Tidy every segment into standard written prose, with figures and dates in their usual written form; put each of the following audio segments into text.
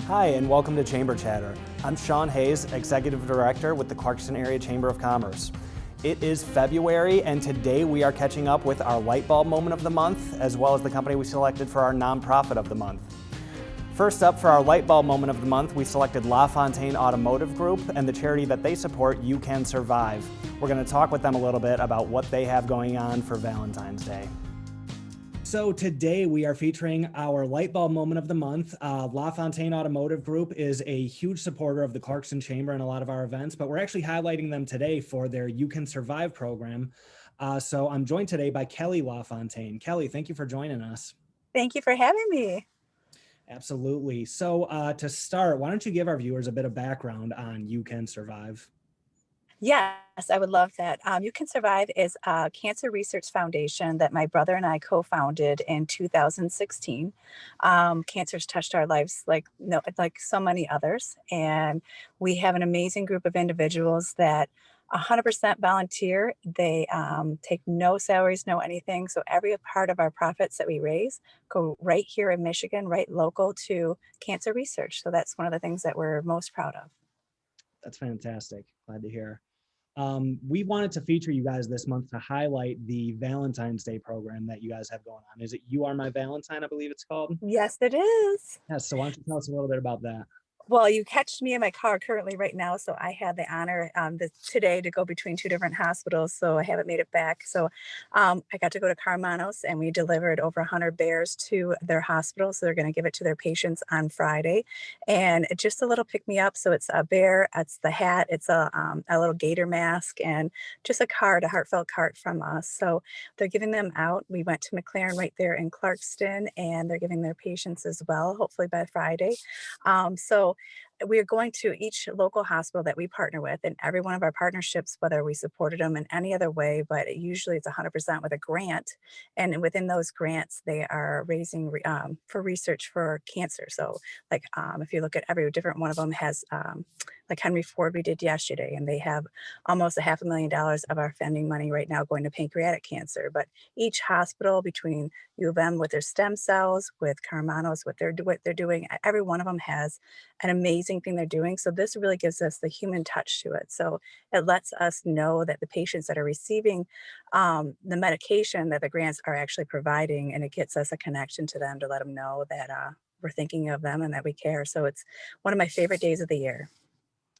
Hi, and welcome to Chamber Chatter. I'm Sean Hayes, Executive Director with the Clarkston Area Chamber of Commerce. It is February, and today we are catching up with our Light Bulb Moment of the Month, as well as the company we selected for our Nonprofit of the Month. First up, for our Light Bulb Moment of the Month, we selected Lafontaine Automotive Group and the charity that they support, You Can Survive. We're going to talk with them a little bit about what they have going on for Valentine's Day. So today we are featuring our Light Bulb Moment of the Month. Lafontaine Automotive Group is a huge supporter of the Clarkston Chamber and a lot of our events, but we're actually highlighting them today for their You Can Survive program. So I'm joined today by Kelly Lafontaine. Kelly, thank you for joining us. Thank you for having me. Absolutely. So to start, why don't you give our viewers a bit of background on You Can Survive? Yes, I would love that. You Can Survive is a cancer research foundation that my brother and I co-founded in 2016. Cancer's touched our lives like so many others, and we have an amazing group of individuals that 100% volunteer. They take no salaries, no anything. So every part of our profits that we raise go right here in Michigan, right local to cancer research. So that's one of the things that we're most proud of. That's fantastic. Glad to hear. We wanted to feature you guys this month to highlight the Valentine's Day program that you guys have going on. Is it You Are My Valentine, I believe it's called? Yes, it is. Yes, so why don't you tell us a little bit about that? Well, you catch me in my car currently right now, so I had the honor today to go between two different hospitals, so I haven't made it back. So I got to go to Carmanos, and we delivered over 100 bears to their hospital. So they're going to give it to their patients on Friday, and it's just a little pick me up. So it's a bear, it's the hat, it's a little gator mask, and just a card, a heartfelt card from us. So they're giving them out. We went to McLaren right there in Clarkston, and they're giving their patients as well, hopefully by Friday. So we are going to each local hospital that we partner with, and every one of our partnerships, whether we supported them in any other way, but usually it's 100% with a grant. And within those grants, they are raising for research for cancer. So, if you look at every different one of them has, like Henry Ford, we did yesterday, and they have almost $500,000 of our funding money right now going to pancreatic cancer. But each hospital, between U of M with their stem cells, with Carmanos, what they're doing, every one of them has an amazing thing they're doing. So this really gives us the human touch to it. So it lets us know that the patients that are receiving the medication that the grants are actually providing, and it gets us a connection to them to let them know that we're thinking of them and that we care. So it's one of my favorite days of the year.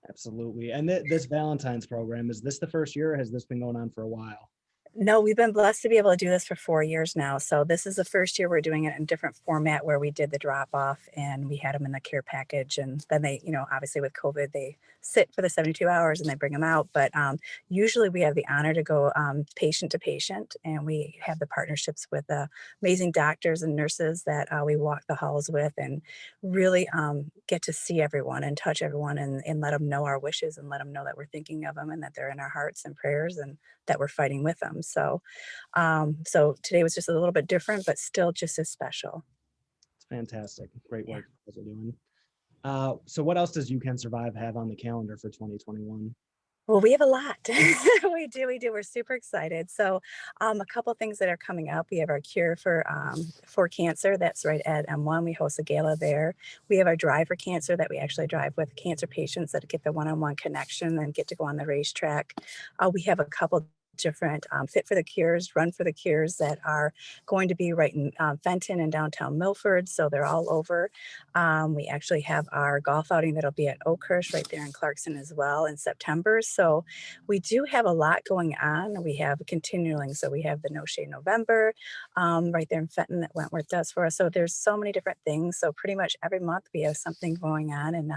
Absolutely. And this Valentine's program, is this the first year or has this been going on for a while? No, we've been blessed to be able to do this for 4 years now. So this is the first year we're doing it in a different format where we did the drop off and we had them in the care package. And then they, obviously with COVID, they sit for the 72 hours and they bring them out. But usually we have the honor to go patient to patient, and we have the partnerships with amazing doctors and nurses that we walk the halls with and really get to see everyone and touch everyone, and let them know our wishes and let them know that we're thinking of them and that they're in our hearts and prayers, and that we're fighting with them. So today was just a little bit different, but still just as special. It's fantastic. Great Yeah. work you guys are doing. So what else does You Can Survive have on the calendar for 2021? Well, we have a lot. We do. We're super excited. So, a couple things that are coming up. We have our cure for cancer. That's right at M1. We host a gala there. We have our drive for cancer that we actually drive with cancer patients that get the one-on-one connection and get to go on the racetrack. We have a couple different fit for the cures, run for the cures that are going to be right in Fenton and downtown Milford. So they're all over. We actually have our golf outing that'll be at Oakhurst right there in Clarkson as well in September. So we do have a lot going on. We have continuing. So we have the No Shade November right there in Fenton that Wentworth does for us. So there's so many different things. So pretty much every month we have something going on. And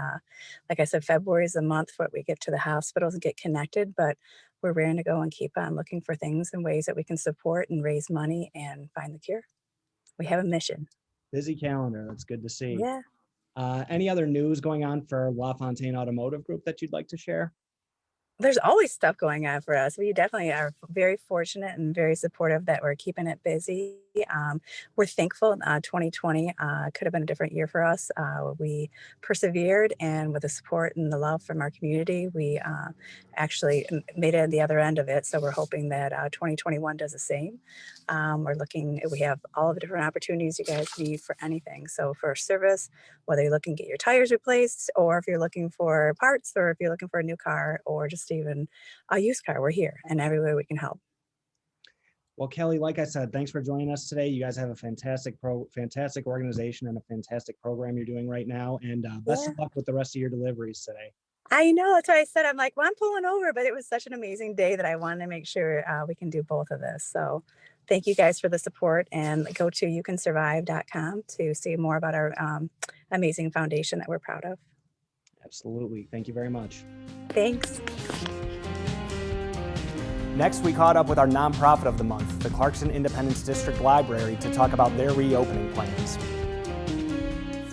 like I said, February is the month where we get to the hospitals and get connected. But we're raring to go and keep on looking for things and ways that we can support and raise money and find the cure. We have a mission. Busy calendar. That's good to see. Yeah. Any other news going on for LaFontaine Automotive Group that you'd like to share? There's always stuff going on for us. We definitely are very fortunate and very supportive that we're keeping it busy. We're thankful. 2020 could have been a different year for us. We persevered, and with the support and the love from our community, we actually made it at the other end of it. So we're hoping that 2021 does the same. We have all of the different opportunities you guys need for anything. So for service, whether you're looking to get your tires replaced, or if you're looking for parts, or if you're looking for a new car, or just even a used car, we're here and every way we can help. Well, Kelly, like I said, thanks for joining us today. You guys have a fantastic organization and a fantastic program you're doing right now. And best Yeah. of luck with the rest of your deliveries today. I know. That's why I said, I'm like, well, I'm pulling over, but it was such an amazing day that I wanted to make sure we can do both of this. So thank you guys for the support, and go to youcansurvive.com to see more about our amazing foundation that we're proud of. Absolutely. Thank you very much. Thanks. Next, we caught up with our nonprofit of the month, the Clarkston Independence District Library, to talk about their reopening plans.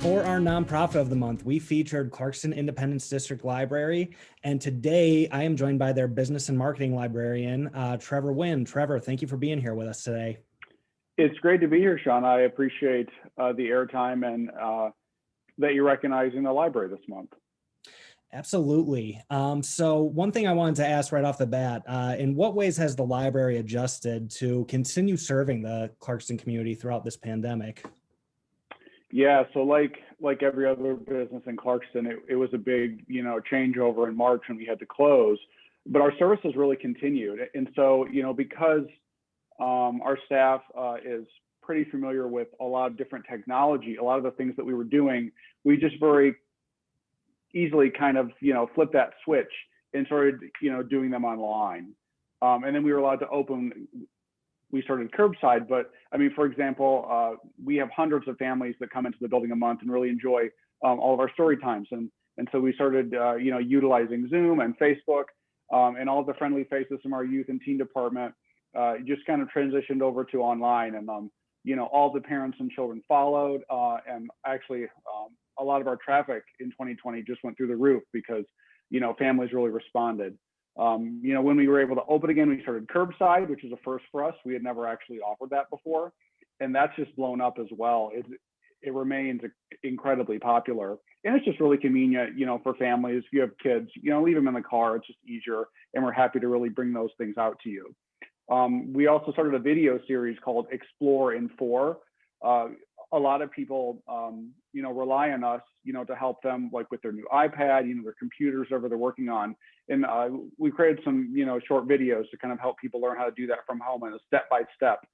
For our nonprofit of the month, we featured Clarkston Independence District Library, and today I am joined by their business and marketing librarian, Trevor Wynn. Trevor, thank you for being here with us today. It's great to be here, Sean. I appreciate the airtime and that you're recognizing the library this month. Absolutely. So one thing I wanted to ask right off the bat, in what ways has the library adjusted to continue serving the Clarkston community throughout this pandemic? Yeah, so like every other business in Clarkston, it was a big, changeover in March when we had to close, but our services really continued. And so, because our staff is pretty familiar with a lot of different technology, a lot of the things that we were doing, we just very easily kind of, flip that switch and started, doing them online. And then we were allowed to open, we started curbside, but I mean, for example, we have hundreds of families that come into the building a month and really enjoy all of our story times. And so we started, utilizing Zoom and Facebook, and all the friendly faces from our youth and teen department just kind of transitioned over to online. And, all the parents and children followed, and actually, a lot of our traffic in 2020 just went through the roof because, families really responded. When we were able to open again, we started curbside, which is a first for us. We had never actually offered that before. And that's just blown up as well. It remains incredibly popular. And it's just really convenient, for families. If you have kids, leave them in the car. It's just easier. And we're happy to really bring those things out to you. We also started a video series called Explore in 4. A lot of people, rely on us, to help them like with their new iPad, their computers, whatever they're working on. And we created some, short videos to kind of help people learn how to do that from home in a step-by-step,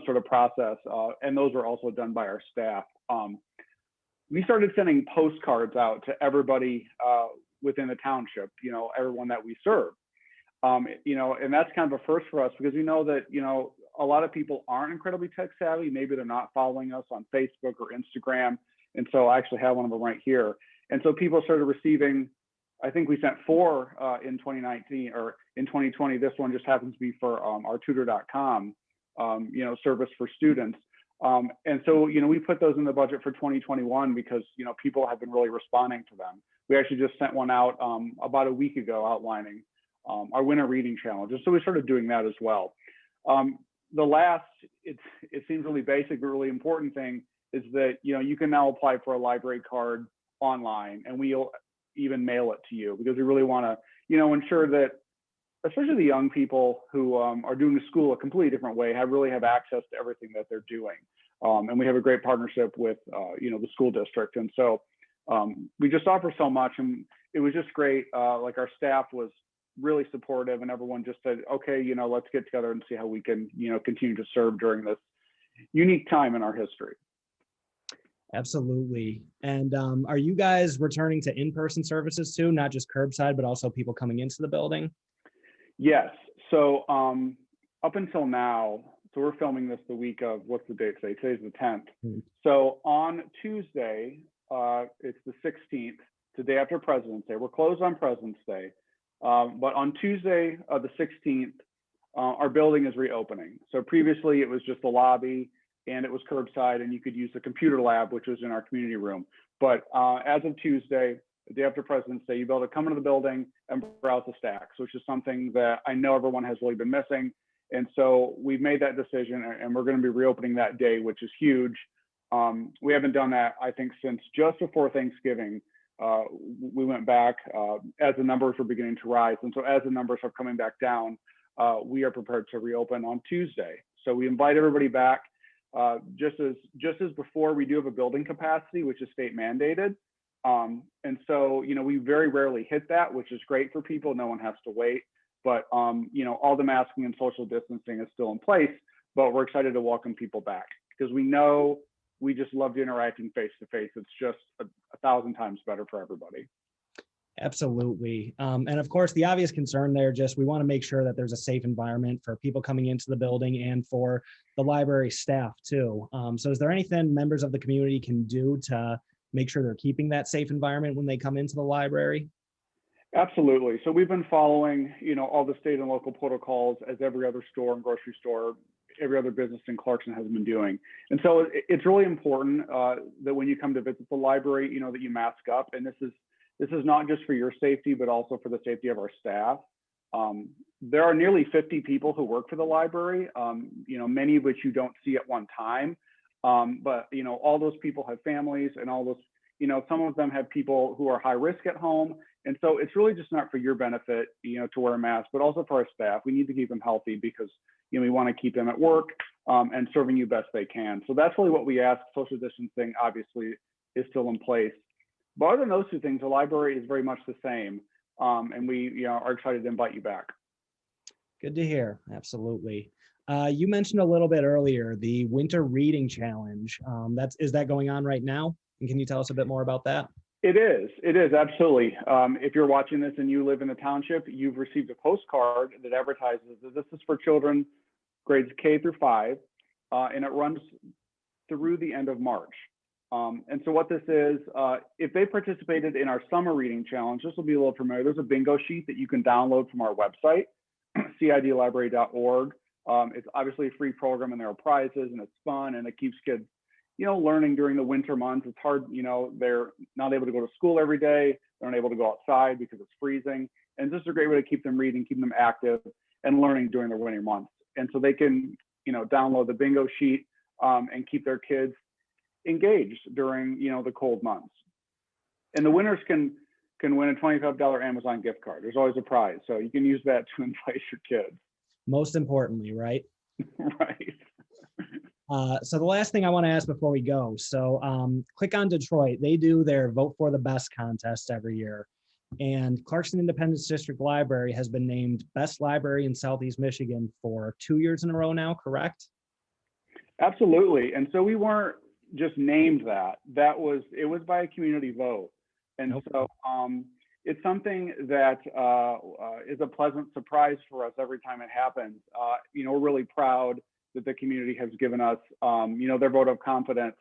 sort of process. And those were also done by our staff. We started sending postcards out to everybody within the township, everyone that we serve. And that's kind of a first for us because we know that, a lot of people aren't incredibly tech savvy. Maybe they're not following us on Facebook or Instagram. And so I actually have one of them right here. And so people started receiving, I think we sent 4 in 2019 or in 2020. This one just happens to be for our tutor.com, service for students. And so, we put those in the budget for 2021 because, people have been really responding to them. We actually just sent one out about a week ago outlining our winter reading challenges. So we started doing that as well. The last, it seems really basic, but really important thing is that, you can now apply for a library card online, and we'll even mail it to you because we really want to, ensure that, especially the young people who are doing the school a completely different way, really have access to everything that they're doing. And we have a great partnership with, the school district. And so we just offer so much, and it was just great. Like our staff was really supportive, and everyone just said, okay, let's get together and see how we can, continue to serve during this unique time in our history. Absolutely. And are you guys returning to in-person services too, not just curbside, but also people coming into the building? Yes. So up until now, so we're filming this the week of, what's the date today? Today's the 10th. Mm-hmm. So on Tuesday, it's the 16th, the day after President's Day. We're closed on President's Day. But on Tuesday, the 16th, our building is reopening. So previously it was just the lobby and it was curbside, and you could use the computer lab, which was in our community room. But as of Tuesday, the day after President's Day, you'll be able to come into the building and browse the stacks, which is something that I know everyone has really been missing. And so we've made that decision, and we're going to be reopening that day, which is huge. We haven't done that, I think, since just before Thanksgiving. We went back as the numbers were beginning to rise. And so as the numbers are coming back down, we are prepared to reopen on Tuesday. So we invite everybody back. Just as before, we do have a building capacity, which is state mandated. And so, we very rarely hit that, which is great for people. No one has to wait. But, all the masking and social distancing is still in place, but we're excited to welcome people back because we know we just loved interacting face to face. It's just a 1,000 times better for everybody. Absolutely. And of course, the obvious concern there, just we want to make sure that there's a safe environment for people coming into the building and for the library staff too. So is there anything members of the community can do to make sure they're keeping that safe environment when they come into the library? Absolutely. So we've been following, all the state and local protocols as every other store and grocery store, every other business in Clarkston has been doing. And so it's really important that when you come to visit the library, that you mask up. And this is not just for your safety, but also for the safety of our staff. There are nearly 50 people who work for the library, many of which you don't see at one time. But all those people have families, and all those, some of them have people who are high risk at home. And so it's really just not for your benefit, to wear a mask, but also for our staff. We need to keep them healthy because, we want to keep them at work and serving you best they can. So that's really what we ask. Social distancing obviously is still in place. But other than those two things, the library is very much the same. And we are excited to invite you back. Good to hear. Absolutely. You mentioned a little bit earlier the Winter Reading Challenge. Is that going on right now? And can you tell us a bit more about that? It is, absolutely. If you're watching this and you live in the township, you've received a postcard that advertises that this is for children grades K through 5, and it runs through the end of March. And so what this is, if they participated in our summer reading challenge, this will be a little familiar. There's a bingo sheet that you can download from our website, cidlibrary.org. It's obviously a free program, and there are prizes, and it's fun, and it keeps kids, learning during the winter months. It's hard, they're not able to go to school every day. They're not able to go outside because it's freezing. And this is a great way to keep them reading, keep them active and learning during the winter months. And so they can, download the bingo sheet and keep their kids engaged during, the cold months. And the winners can win a $25 Amazon gift card. There's always a prize. So you can use that to entice your kids. Most importantly, right? Right. So the last thing I want to ask before we go, so Click on Detroit, they do their Vote for the Best contest every year. And Clarkston Independence District Library has been named Best Library in Southeast Michigan for 2 years in a row now, correct? Absolutely. And so we weren't just named that. It was by a community vote. And so it's something that is a pleasant surprise for us every time it happens. We're really proud that the community has given us, their vote of confidence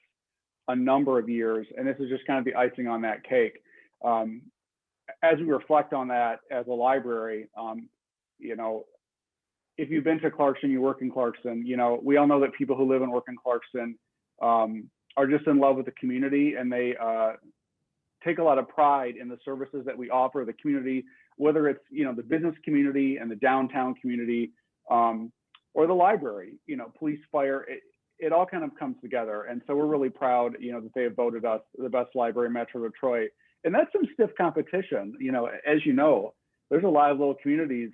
a number of years. And this is just kind of the icing on that cake. As we reflect on that as a library, if you've been to Clarkston, you work in Clarkston, we all know that people who live and work in Clarkston are just in love with the community, and they take a lot of pride in the services that we offer the community, whether it's, the business community and the downtown community, or the library, police, fire, it all kind of comes together. And so we're really proud, that they have voted us the best library in Metro Detroit. And that's some stiff competition. As you know, there's a lot of little communities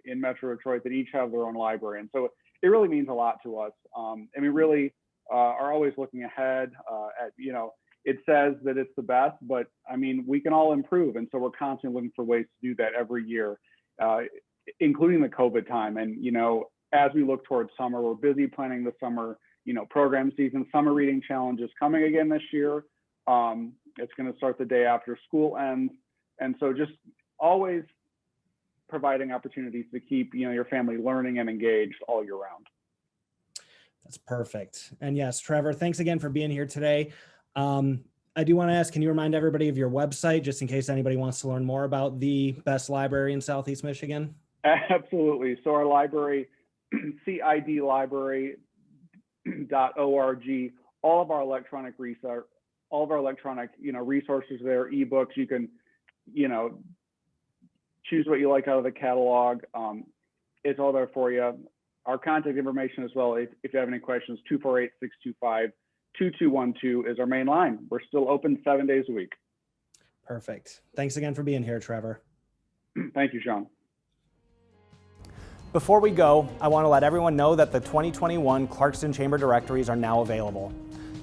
in Metro Detroit that each have their own library. And so it really means a lot to us. And we really are always looking ahead at, it says that it's the best, but I mean, we can all improve. And so we're constantly looking for ways to do that every year, including the COVID time. And, as we look towards summer, we're busy planning the summer, program season. Summer reading challenge is coming again this year. It's going to start the day after school ends. And so just always providing opportunities to keep, your family learning and engaged all year round. That's perfect. And yes, Trevor, thanks again for being here today. I do want to ask, can you remind everybody of your website, just in case anybody wants to learn more about the best library in Southeast Michigan? Absolutely. So our library, cidlibrary.org, all of our electronic research, all of our electronic, resources there, ebooks, you can, choose what you like out of the catalog. It's all there for you. Our contact information as well, if you have any questions, 248-625-2212 is our main line. We're still open 7 days a week. Perfect. Thanks again for being here, Trevor. Thank you, Sean. Before we go, I want to let everyone know that the 2021 Clarkston Chamber directories are now available.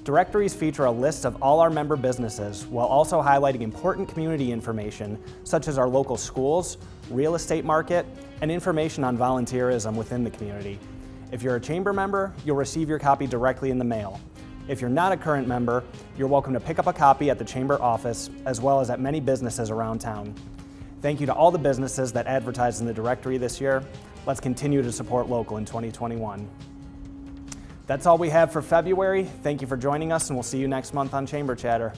Directories feature a list of all our member businesses while also highlighting important community information such as our local schools, real estate market, and information on volunteerism within the community. If you're a chamber member, you'll receive your copy directly in the mail. If you're not a current member, you're welcome to pick up a copy at the chamber office as well as at many businesses around town. Thank you to all the businesses that advertised in the directory this year. Let's continue to support local in 2021. That's all we have for February. Thank you for joining us, and we'll see you next month on Chamber Chatter.